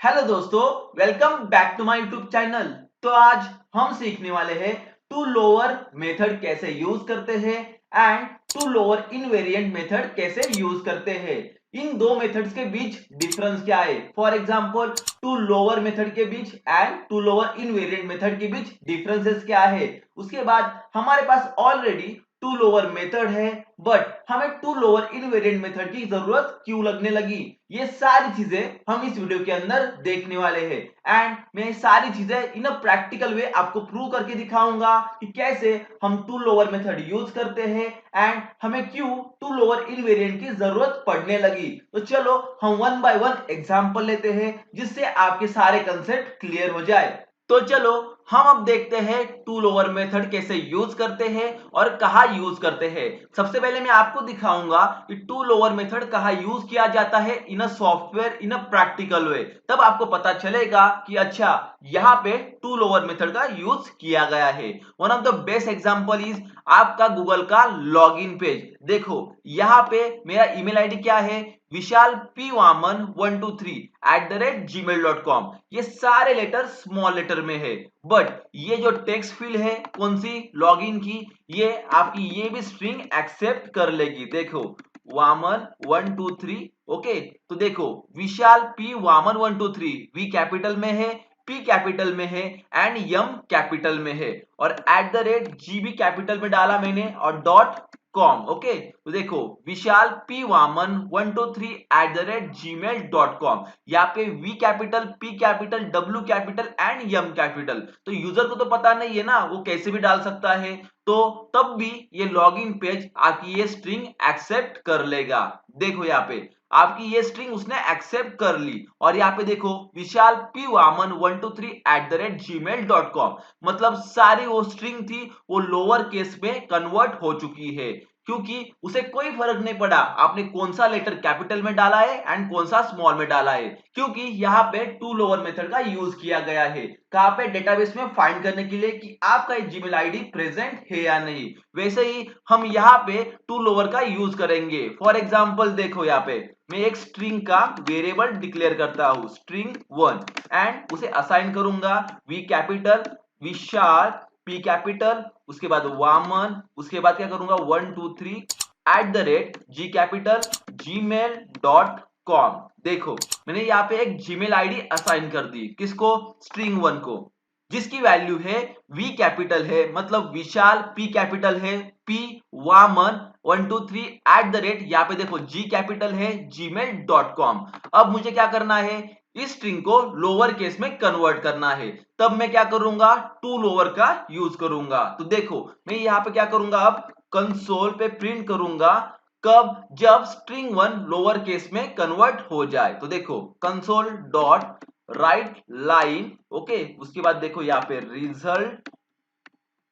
Hello दोस्तों, welcome back to my YouTube channel. तो आज हम सीखने वाले हैं टू लोअर मेथड कैसे यूज करते हैं and to lower invariant method कैसे यूज करते हैं। इन दो मेथड्स के बीच डिफरेंस क्या है, for example to lower method के बीच and to lower invariant method के बीच डिफरेंसेस क्या है। उसके बाद हमारे पास ऑलरेडी टू लोअर मेथड है बट हमें टू लोअर इनवेरिएंट मेथड की जरूरत क्यों लगने लगी, ये सारी चीजें हम इस वीडियो के अंदर देखने वाले हैं। एंड मैं सारी चीजें इन अ प्रैक्टिकल वे आपको प्रूव करके दिखाऊंगा कि कैसे हम टू लोअर मेथड यूज करते हैं एंड हमें क्यों टू लोअर इनवेरिएंट की जरूरत पड़ने लगी। तो चलो हम वन बाय वन एग्जांपल लेते हैं जिससे आपके सारे कंसेप्ट क्लियर हो जाए। तो चलो हम अब देखते हैं टू लोअर मेथड कैसे यूज करते हैं और कहाँ यूज करते हैं। सबसे पहले मैं आपको दिखाऊंगा कि टू लोअर मेथड कहाँ यूज किया जाता है इन a software in a practical way. तब आपको पता चलेगा कि अच्छा यहाँ पे टू लोअर मेथड का यूज किया गया है। One of the best example is आपका गूगल का लॉगिन पेज। देखो यहाँ पे मेरा ईमेल आईडी क्या है, विशाल पी वामन 123@gmail.com। ये सारे लेटर स्मॉल लेटर में है बट ये जो टेक्स्ट फील्ड है कौन सी, लॉगिन की, ये आपकी ये भी स्ट्रिंग एक्सेप्ट कर लेगी। देखो वामन 123। ओके तो देखो विशाल पी वामन 123 वी कैपिटल में है, पी कैपिटल में है एंड यम कैपिटल में है और @GB कैपिटल में डाला मैंने और डॉट कॉम। ओके तो देखो विशाल पी वामन 123@gmail.com। यहाँ पे V capital, P capital, W capital and M capital. तो यूजर को तो पता नहीं है ना, वो कैसे भी डाल सकता है। तो तब भी ये लॉगिन पेज आपकी ये स्ट्रिंग एक्सेप्ट कर लेगा। देखो यहाँ पे आपकी ये स्ट्रिंग उसने एक्सेप्ट कर ली और यहाँ पे देखो विशाल पी वामन 123@gmail.com, मतलब सारी वो स्ट्रिंग थी वो लोअर केस में कन्वर्ट हो चुकी है क्योंकि उसे कोई फर्क नहीं पड़ा आपने कौन सा लेटर कैपिटल में डाला है एंड कौन सा स्मॉल में डाला है, क्योंकि यहाँ पे टू लोअर मेथड का यूज किया गया है। कहाँ पे, डेटाबेस में फाइंड करने के लिए कि आपका जीमेल आईडी प्रेजेंट है या नहीं। वैसे ही हम यहाँ पे टू लोअर का यूज करेंगे। फॉर एग्जाम्पल देखो यहाँ पे मैं एक स्ट्रिंग का वेरिएबल डिक्लेयर करता हूं string1 एंड उसे असाइन करूंगा V capital Vishal, P capital, उसके बाद वामन, उसके बाद क्या करूंगा 123@g कैपिटल gmail.com। देखो मैंने यहाँ पे एक जीमेल आईडी असाइन कर दी, किसको, string1 को, जिसकी वैल्यू है वी कैपिटल है मतलब विशाल, पी कैपिटल है, पी वामन 123 यहाँ पे देखो जी कैपिटल है gmail.com। अब मुझे क्या करना है, इस स्ट्रिंग को लोअर केस में कन्वर्ट करना है। तब मैं क्या करूंगा, टू लोअर का यूज करूंगा। तो देखो मैं यहाँ पे क्या करूंगा, अब कंसोल पे प्रिंट करूंगा कब, जब string1 लोअर केस में कन्वर्ट हो जाए। तो देखो console dot right line, okay उसके बाद देखो यहाँ पे रिजल्ट,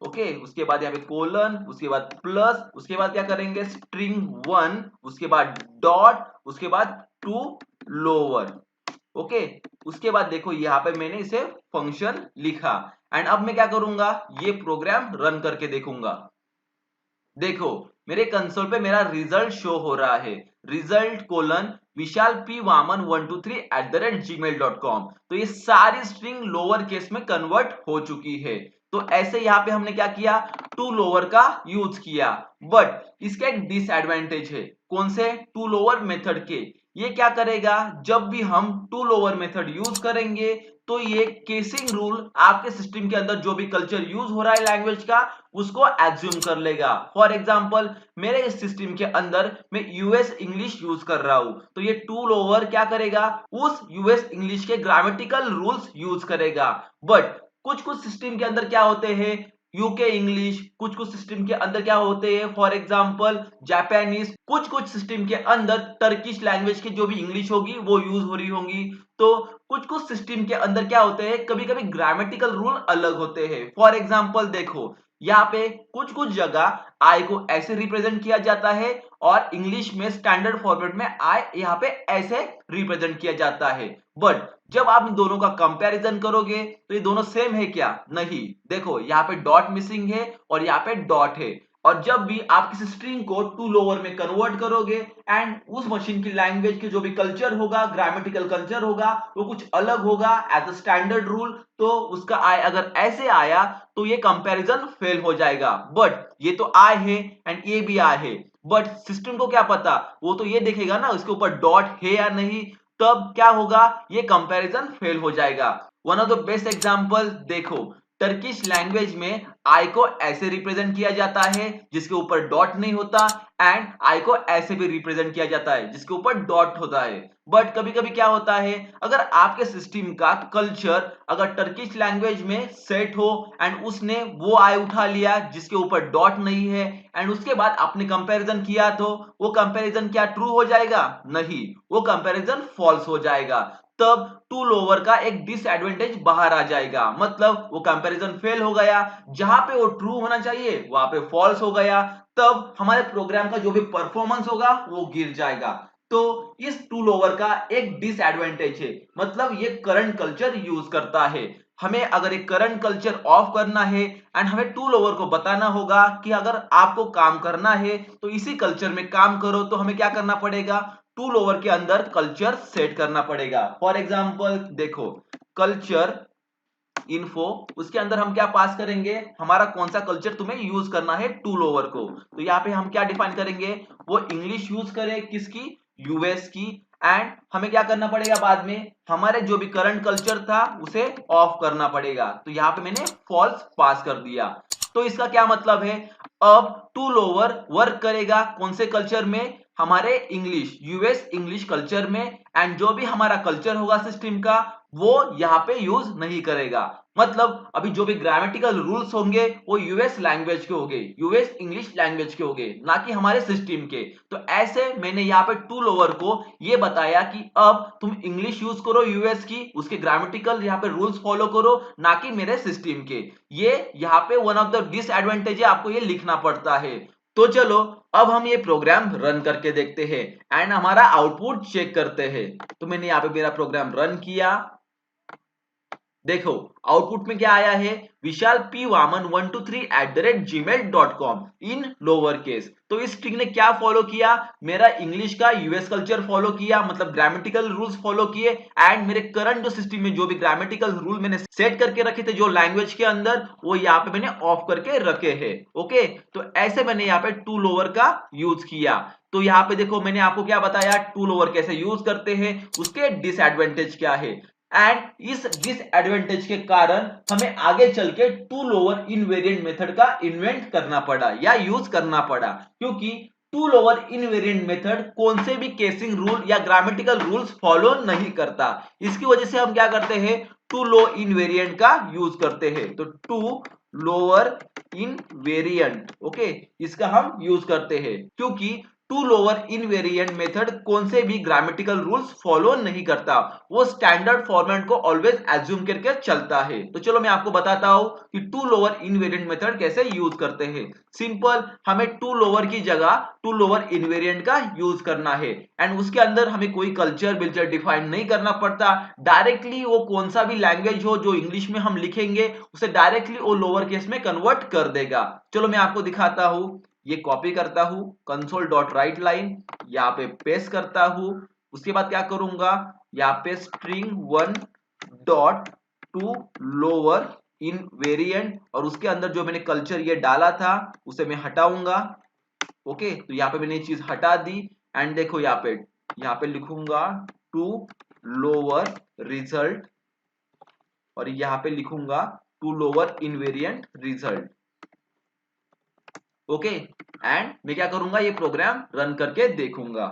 ओके उसके बाद यहाँ पे कोलन, उसके बाद प्लस, उसके बाद क्या करेंगे string1, उसके बाद डॉट, उसके बाद टू लोअर। ओके उसके बाद देखो यहाँ पे मैंने इसे फंक्शन लिखा एंड अब मैं क्या करूंगा, ये प्रोग्राम रन करके देखूंगा। देखो मेरे कंसोल पे मेरा रिजल्ट शो हो रहा है, रिजल्ट कोलन विशाल पी वामन 123@gmail.com। तो ये सारी स्ट्रिंग लोअर केस में कन्वर्ट हो चुकी है। तो ऐसे यहाँ पे हमने क्या किया, टू लोअर का यूज किया। बट इसका एक डिसएडवांटेज है, कौन से, टू लोअर मेथड के। ये क्या करेगा, जब भी हम टू लोअर मेथड यूज करेंगे तो ये केसिंग रूल आपके सिस्टम के अंदर जो भी कल्चर यूज हो रहा है लैंग्वेज का उसको एज्यूम कर लेगा। फॉर एग्जांपल मेरे इस सिस्टम के अंदर मैं यूएस इंग्लिश यूज कर रहा हूं तो ये टू लोअर क्या करेगा, उस यूएस इंग्लिश के ग्रामेटिकल रूल्स यूज करेगा। बट कुछ कुछ सिस्टम के अंदर क्या होते हैं, यूके इंग्लिश, कुछ कुछ सिस्टम के अंदर क्या होते हैं फॉर एग्जांपल जापानीज, कुछ कुछ सिस्टम के अंदर टर्किश लैंग्वेज की जो भी इंग्लिश होगी वो यूज हो रही होंगी। तो कुछ कुछ सिस्टम के अंदर क्या होते हैं, कभी कभी ग्रामेटिकल रूल अलग होते हैं। फॉर एग्जांपल देखो यहाँ पे कुछ कुछ जगह आई को ऐसे रिप्रेजेंट किया जाता है और इंग्लिश में स्टैंडर्ड फॉर्मेट में आई यहाँ पे ऐसे रिप्रेजेंट किया जाता है। बट जब आप इन दोनों का कंपैरिजन करोगे तो ये दोनों सेम है क्या, नहीं। देखो यहाँ पे डॉट मिसिंग है और यहाँ पे डॉट है और जब भी आप किसी स्ट्रिंग को टू लोअर में कन्वर्ट करोगे एंड उस मशीन की लैंग्वेज के जो भी कल्चर होगा, ग्रामेटिकल कल्चर होगा, वो कुछ अलग होगा एज अ स्टैंडर्ड रूल, तो उसका आई अगर ऐसे आया तो ये कंपैरिजन फेल हो जाएगा। बट ये तो आई है एंड ये भी आई है, बट सिस्टम को क्या पता, वो तो ये देखेगा ना इसके ऊपर डॉट है या नहीं, तब क्या होगा, ये कंपैरिजन फेल हो जाएगा। One of the best example देखो, टर्किश लैंग्वेज में आई को ऐसे रिप्रेजेंट किया जाता है जिसके ऊपर डॉट नहीं होता, एंड आई को ऐसे भी रिप्रेजेंट किया जाता है जिसके ऊपर डॉट होता है। बट कभी कभी क्या होता है, अगर आपके सिस्टम का कल्चर अगर टर्किश लैंग्वेज में सेट हो एंड उसने वो आई उठा लिया जिसके ऊपर डॉट नहीं है, एंड उसके बाद आपने कंपैरिजन किया, तो वो कंपैरिजन क्या ट्रू हो जाएगा? नहीं, वो कंपैरिजन फॉल्स हो जाएगा। तब टू लोअर का एक डिसएडवांटेज बाहर आ जाएगा, मतलब वो कंपैरिजन फेल हो गया, जहां पे वो ट्रू होना चाहिए वहां पे फॉल्स हो गया, तब हमारे प्रोग्राम का जो भी परफॉर्मेंस होगा वो गिर जाएगा। तो इस टू लोअर का एक डिसएडवांटेज है, मतलब ये करंट कल्चर यूज करता है। हमें अगर एक करंट कल्चर ऑफ करना है एंड हमें टू लोअर को बताना होगा कि अगर आपको काम करना है तो इसी कल्चर में काम करो, तो हमें क्या करना पड़ेगा, टू लोअर के अंदर कल्चर सेट करना पड़ेगा। फॉर एग्जांपल देखो, कल्चर इन्फो, उसके अंदर हम क्या पास करेंगे, हमारा कौन सा कल्चर तुम्हें यूज करना है टू लोअर को, तो यहाँ पे हम क्या डिफाइन करेंगे, वो इंग्लिश यूज करे किसकी, यूएस की, एंड हमें क्या करना पड़ेगा बाद में, हमारे जो भी करंट कल्चर था उसे ऑफ करना पड़ेगा, तो यहाँ पे मैंने फॉल्स पास कर दिया। तो इसका क्या मतलब है, अब टू लोअर वर्क करेगा कौन से कल्चर में, हमारे इंग्लिश, यूएस इंग्लिश कल्चर में, एंड जो भी हमारा कल्चर होगा सिस्टम का वो यहाँ पे यूज नहीं करेगा। मतलब अभी जो भी ग्रामेटिकल रूल्स होंगे वो यूएस लैंग्वेज के होंगे, यूएस इंग्लिश लैंग्वेज के होंगे, ना कि हमारे सिस्टम के। तो ऐसे मैंने यहाँ पे टू लोअर को ये बताया कि अब तुम इंग्लिश यूज करो यूएस की, उसके ग्रामेटिकल यहाँ पे रूल्स फॉलो करो, ना कि मेरे सिस्टम के। ये यहाँ पे वन ऑफ द डिसएडवांटेज है, आपको ये लिखना पड़ता है। तो चलो अब हम ये प्रोग्राम रन करके देखते हैं एंड हमारा आउटपुट चेक करते हैं। तो मैंने यहाँ पे मेरा प्रोग्राम रन किया, देखो आउटपुट में क्या आया है, Vishal P Vaman 123@gmail.com in lower case. तो इस स्ट्रिंग ने क्या फॉलो किया, मेरा इंग्लिश का यूएस कल्चर फॉलो किया, मतलब ग्रामेटिकल रूल्स फॉलो किए, एंड मेरे करंट जो सिस्टम में जो भी ग्रामेटिकल रूल मैंने सेट करके रखे थे जो लैंग्वेज के अंदर, वो यहाँ पे मैंने ऑफ करके रखे हैं। ओके, तो ऐसे मैंने यहाँ पे टू लोअर का यूज किया। तो यहाँ पे देखो मैंने आपको क्या बताया, टू लोअर कैसे यूज करते हैं, उसके डिसएडवांटेज क्या है, एंड इस डिसएडवांटेज के कारण हमें आगे चल के टू लोअर इनवेरिएंट मेथड का इन्वेंट करना पड़ा या यूज करना पड़ा, क्योंकि टू लोअर इनवेरिएंट मेथड कौन से भी केसिंग रूल या ग्रामेटिकल रूल्स फॉलो नहीं करता। इसकी वजह से हम क्या करते हैं, टू लो इनवेरिएंट का यूज करते हैं। तो टू लोअर इनवेरिएंट, ओके, इसका हम यूज करते हैं क्योंकि टू लोअर इनवेरिएंट मेथड कौन से भी ग्रामेटिकल रूल्स फॉलो नहीं करता, वो स्टैंडर्ड फॉर्मेट को ऑलवेज एज्यूम करके चलता है। तो चलो मैं आपको बताता हूं कि टू लोअर इनवेरिएंट मेथड कैसे यूज करते हैं। सिंपल, हमें टू लोअर की जगह टू लोअर इनवेरिएंट का यूज करना है, एंड उसके अंदर हमें कोई कल्चर बिल्चर डिफाइन नहीं करना पड़ता, डायरेक्टली वो कौन सा भी लैंग्वेज हो जो इंग्लिश में हम लिखेंगे उसे डायरेक्टली वो लोअर केस में कन्वर्ट कर देगा। चलो मैं आपको दिखाता हूं, ये कॉपी करता हूं कंसोल डॉट राइट लाइन, यहाँ पे पेस्ट करता हूं, उसके बाद क्या करूंगा, यहाँ पे string one dot to lower in variant, और उसके अंदर जो मैंने कल्चर ये डाला था उसे मैं हटाऊंगा। ओके, तो यहाँ पे मैंने ये चीज हटा दी, एंड देखो यहाँ पे लिखूंगा टू लोअर रिजल्ट, और यहाँ पे लिखूंगा to lower invariant result. Okay, and मैं क्या करूंगा, ये प्रोग्राम रन करके देखूंगा।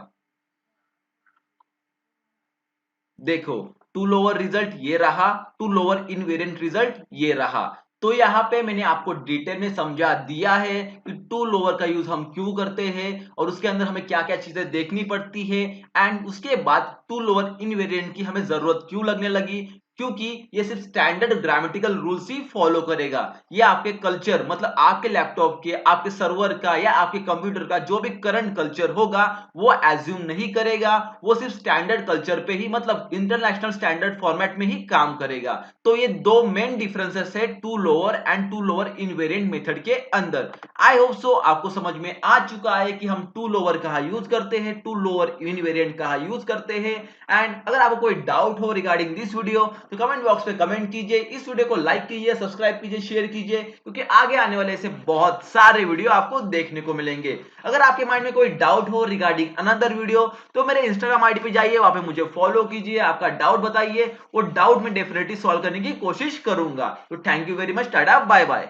देखो टू लोअर रिजल्ट ये रहा, टू लोअर इनवेरिएंट रिजल्ट ये रहा। तो यहाँ पे मैंने आपको डिटेल में समझा दिया है कि टू लोअर का यूज हम क्यों करते हैं और उसके अंदर हमें क्या क्या चीजें देखनी पड़ती है, एंड उसके बाद टू लोअर इनवेरिएंट की हमें जरूरत क्यों लगने लगी, क्योंकि ये सिर्फ स्टैंडर्ड ग्रामेटिकल रूल्स ही फॉलो करेगा। ये आपके कल्चर मतलब आपके लैपटॉप के, आपके सर्वर का या आपके कंप्यूटर का जो भी करंट कल्चर होगा वो एज्यूम नहीं करेगा। वो सिर्फ स्टैंडर्ड कल्चर पे ही मतलब इंटरनेशनल स्टैंडर्ड फॉर्मेट में ही काम करेगा। तो ये दो मेन डिफरेंसेस है to lower and to lower invariant method के अंदर। आई होप सो आपको समझ में आ चुका है कि हम टू लोअर कहां यूज करते हैं, टू लोअर इनवेरिएंट कहां यूज करते हैं। एंड अगर आपको कोई डाउट हो रिगार्डिंग दिस वीडियो तो कमेंट बॉक्स में कमेंट कीजिए, इस वीडियो को लाइक कीजिए, सब्सक्राइब कीजिए, शेयर कीजिए, क्योंकि आगे आने वाले ऐसे बहुत सारे वीडियो आपको देखने को मिलेंगे। अगर आपके माइंड में कोई डाउट हो रिगार्डिंग अनदर वीडियो तो मेरे इंस्टाग्राम आईडी पे जाइए, वहां पे मुझे फॉलो कीजिए, आपका डाउट बताइए, वो डाउट में डेफिनेटली सॉल्व करने की कोशिश करूंगा। तो thank you very much, tata bye bye.